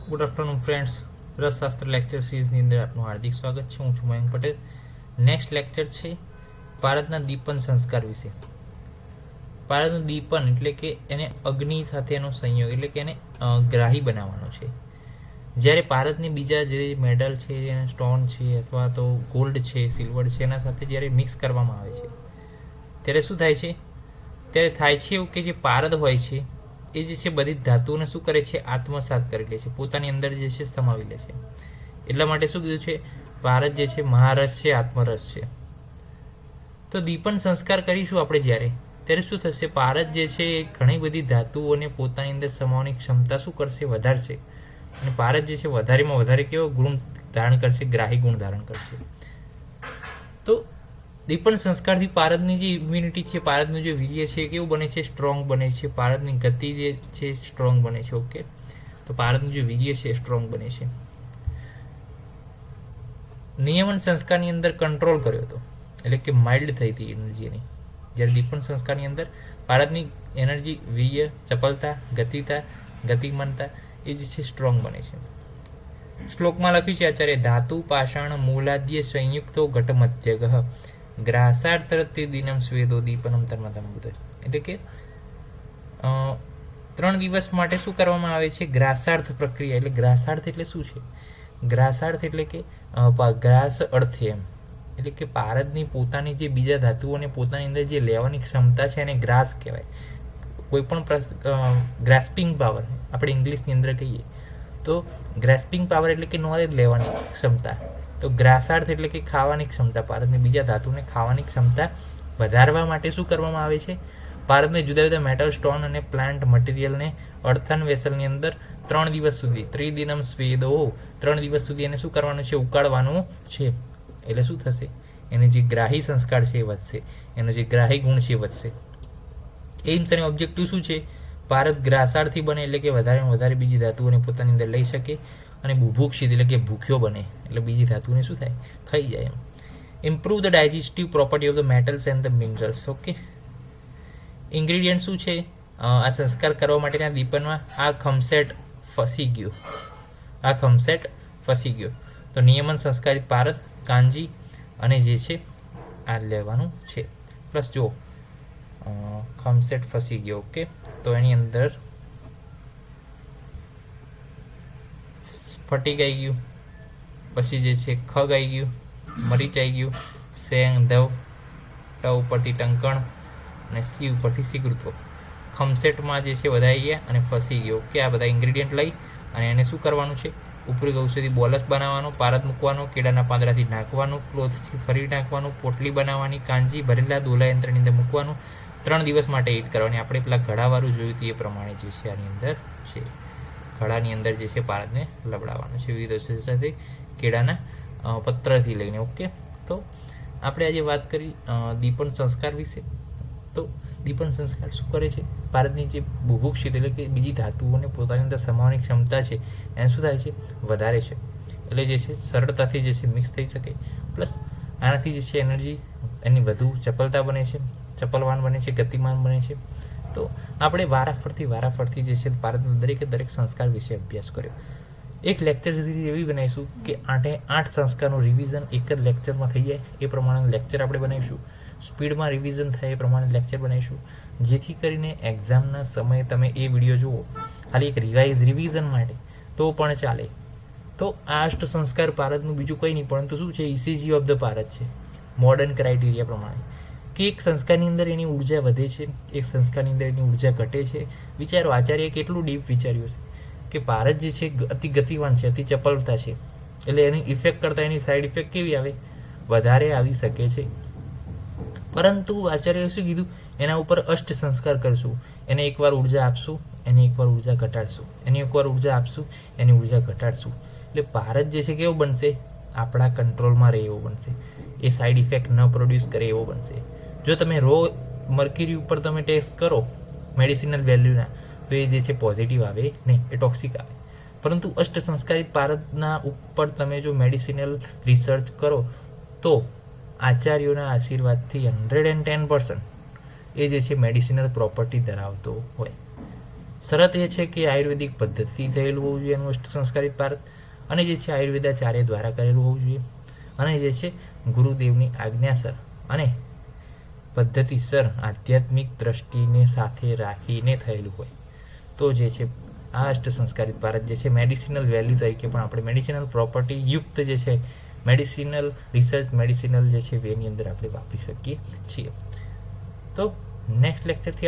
Good afternoon friends. રસશાસ્ત્ર lecture સિરીઝની અંદર આપનું હાર્દિક સ્વાગત છે. હું છું મયંક પટેલ. નેક્સ્ટ લેક્ચર છે ભારતના દીપન સંસ્કાર વિશે. ભારતનું દીપન એટલે કે એને અગ્નિ સાથેનો સંયોગ એટલે કે એને ગ્રાહી બનાવવાનો છે. જ્યારે ભારતની બીજા જે મેડલ છે, સ્ટોન છે અથવા તો ગોલ્ડ છે, સિલ્વર છે, એના સાથે જ્યારે મિક્સ કરવામાં આવે છે ત્યારે શું થાય છે? ત્યારે થાય છે એવું કે જે પારદ હોય છે એ જે છે બધી ધાતુઓને શું કરે છે? આત્મસાત કરી લે છે, પોતાની અંદર જે છે સમાવી લે છે. એટલા માટે શું કીધું છે? ભારત જે છે મહારસ છે, આત્મરસ છે. તો દીપન સંસ્કાર કરીશું આપણે ત્યારે શું થશે? ભારત જે છે એ ઘણી બધી ધાતુઓને પોતાની અંદર સમાવવાની ક્ષમતા શું કરશે? વધારશે. અને ભારત જે છે વધારેમાં વધારે કેવો ગુણ ધારણ કરશે? ગ્રાહી ગુણ ધારણ કરશે. તો દીપન સંસ્કારથી ભારતની જે ઇમ્યુનિટી છે, ભારતનું જે વીર્ય છે કેવું બને છે? સ્ટ્રોંગ બને છે. ભારતની ગતિ જે છે સ્ટ્રોંગ બને છે. ઓકે, તો ભારતનું જે વીર્ય છે સ્ટ્રોંગ બને છે. નિયમન સંસ્કારની અંદર કંટ્રોલ કર્યો હતો, એટલે કે માઇલ્ડ થઈ હતી એનર્જીની. જ્યારે દીપન સંસ્કારની અંદર ભારતની એનર્જી, વીર્ય, ચપલતા, ગતિમાનતા એ જે છે સ્ટ્રોંગ બને છે. શ્લોકમાં લખ્યું છે આચાર્ય, ધાતુ પાષાણ મૂલાદ્ય સંયુક્તો ઘટમધ્યગઃ ગ્રાસાર્થરતે દિનમ સ્વેદો દીપનમ તન્મતમ બુધ. એટલે કે 3 દિવસ માટે શું કરવામાં આવે છે? ગ્રાસાર્થ પ્રક્રિયા. એટલે ગ્રાસાર્થ એટલે શું છે? ગ્રાસાર્થ એટલે કે ગ્રાસ અર્થે એમ, એટલે કે ભારતની પોતાની જે બીજા ધાતુઓને પોતાની અંદર જે લેવાની ક્ષમતા છે એને ગ્રાસ કહેવાય. કોઈ પણ ગ્રાસ્પિંગ પાવર આપણે ઇંગ્લિશની અંદર કહીએ તો ગ્રાસ્પિંગ પાવર એટલે કે નોલેજ લેવાની ક્ષમતા. તો ગ્રાસાર્થ એટલે કે ખાવાની ક્ષમતા. ભારતની બીજા ધાતુને ખાવાની ક્ષમતા વધારવા માટે શું કરવામાં આવે છે? ભારતને જુદા જુદા મેટલ, સ્ટોન અને પ્લાન્ટ મટીરિયલને અર્થન વેસલની અંદર 3 દિવસ સુધી, ત્રિદિનમ સ્વેદો, 3 દિવસ સુધી એને શું કરવાનું છે? ઉકાળવાનું છે. એટલે શું થશે? એનો જે ગ્રાહી સંસ્કાર છે એ વધશે, એનો જે ગ્રાહી ગુણ છે એ વધશે. એમ્સ અને ઓબ્જેક્ટિવ શું છે? ભારત ગ્રાસારથી બને એટલે કે વધારેમાં વધારે બીજી ધાતુઓને પોતાની અંદર લઈ શકે, અને બુભુક્ષિત એટલે કે ભૂખ્યો બને એટલે બીજી ધાતુને શું થાય? ખાઈ જાય એમ. Improve the digestive property of the metals and the minerals. Okay, ingredient શું છે આ સંસ્કાર કરવા માટેના દીપનમાં? આ ખમસેટ ફસી ગયો. તો નિયમન સંસ્કારિત ભારત, કાંજી અને જે છે આ લેવાનું છે. પ્લસ જો ખમસેટ ફસી ગયો. ઓકે, તો એની અંદર ફટીક આવી ગયું, પછી જે છે ખગ આવી ગયું, મરીચ આવી ગયું, સેંગ, ધવ, ટ ઉપરથી ટંકણ અને સી ઉપરથી સિગૃત્વ. ખમસેટમાં જે છે બધા આવી ગયા અને ફસી ગયો. ઓકે, આ બધા ઇન્ગ્રીડિયન્ટ લઈ અને એને શું કરવાનું છે? ઉપરી ગૌસથી બોલસ બનાવવાનો, પારદ મૂકવાનો, કેળાના પાંદડાથી ઢાંકવાનું, ક્લોથથી ફરી ઢાંકવાનું, પોટલી બનાવવાની, કાંજી ભરેલા દોલા યંત્રની અંદર મૂકવાનું, 3 દિવસ માટે હીટ કરવાની. આપણે પેલા ઘડાવાળું જોયું હતું એ પ્રમાણે જે છે આની અંદર છે. ઘડાની અંદર જે છે ભારતને લબડાવવાનું છે વિવિધ ઔષધિ સાથે, કેળાના પત્રથી લઈને. ઓકે, તો આપણે આજે વાત કરી દીપન સંસ્કાર વિશે. તો દીપન સંસ્કાર શું કરે છે? ભારતની જે બુભુક્ષિત એટલે કે બીજી ધાતુઓને પોતાની અંદર સમાવવાની ક્ષમતા છે એને શું થાય છે? વધારે છે. એટલે જે છે સરળતાથી જે છે મિક્સ થઈ શકે. પ્લસ આનાથી જે છે એનર્જી એની વધુ ચપલતા બને છે, ચપલવાન બને છે, ગતિમાન બને છે. તો આપણે વારાફરતી જે છે ભારતના દરેક સંસ્કાર વિશે અભ્યાસ કર્યો. એક લેક્ચર સુધી એવી બનાવીશું કે 8 સંસ્કારનું રિવિઝન એક જ લેક્ચરમાં થઈ જાય એ પ્રમાણે લેક્ચર આપણે બનાવીશું. સ્પીડમાં રિવિઝન થાય એ પ્રમાણે લેક્ચર બનાવીશું, જેથી કરીને એક્ઝામના સમયે તમે એ વિડીયો જુઓ ખાલી એક રિવિઝન માટે તો પણ ચાલે. તો આ 8 સંસ્કાર ભારતનું બીજું કંઈ નહીં પરંતુ શું છે? ઇસીજી ઓફ ધ ભારત છે, મોડર્ન ક્રાઇટેરિયા પ્રમાણે. કે એક સંસ્કારની અંદર એની ઉર્જા વધે છે, એક સંસ્કારની અંદર એની ઉર્જા ઘટે છે. વિચારો, આચાર્ય કેટલું ડીપ વિચાર્યું છે કે ભારત જે છે અતિ ગતિવાન છે, અતિ ચપલતા છે, એટલે એની ઇફેક્ટ કરતાં એની સાઈડ ઇફેક્ટ કેવી આવે? વધારે આવી શકે છે. પરંતુ આચાર્યએ શું કીધું? એના ઉપર અષ્ટ સંસ્કાર કરશું, એને એકવાર ઉર્જા આપશું, એને એકવાર ઉર્જા ઘટાડશું, એની એકવાર ઉર્જા આપશું, એની ઉર્જા ઘટાડશું. એટલે ભારત જે છે કેવો બનશે? આપણા કંટ્રોલમાં રહે એવો બનશે, એ સાઈડ ઇફેક્ટ ન પ્રોડ્યુસ કરે એવો બનશે. જો તમે રો મર્ક્યુરી ઉપર તમે ટેસ્ટ કરો મેડિસિનલ વેલ્યુના, તો એ જે છે પોઝિટિવ આવે નહીં, એ ટોક્સિક આવે. પરંતુ અષ્ટ સંસ્કારિત ભારતના ઉપર તમે જો મેડિસિનલ રિસર્ચ કરો તો આચાર્યોના આશીર્વાદથી 110% એ જે છે મેડિસિનલ પ્રોપર્ટી ધરાવતો હોય. શરત એ છે કે આયુર્વેદિક પદ્ધતિથી થયેલું હોવું જોઈએ એનું અષ્ટ સંસ્કારિત ભારત, અને જે છે આયુર્વેદાચાર્ય દ્વારા કરેલું હોવું જોઈએ, અને જે છે ગુરુદેવની આજ્ઞાસર અને પદ્ધતિસર આધ્યાત્મિક દ્રષ્ટિને સાથે રાખીને થયેલું હોય તો જે છે આ અષ્ટ સંસ્કારિત ભારત જે છે મેડિસિનલ વેલ્યુ તરીકે પણ આપણે મેડિસિનલ પ્રોપર્ટી યુક્ત જે છે મેડિસિનલ રિસર્ચ મેડિસિનલ જે છે વેની અંદર આપણે વાપરી શકીએ છીએ. તો નેક્સ્ટ લેક્ચરથી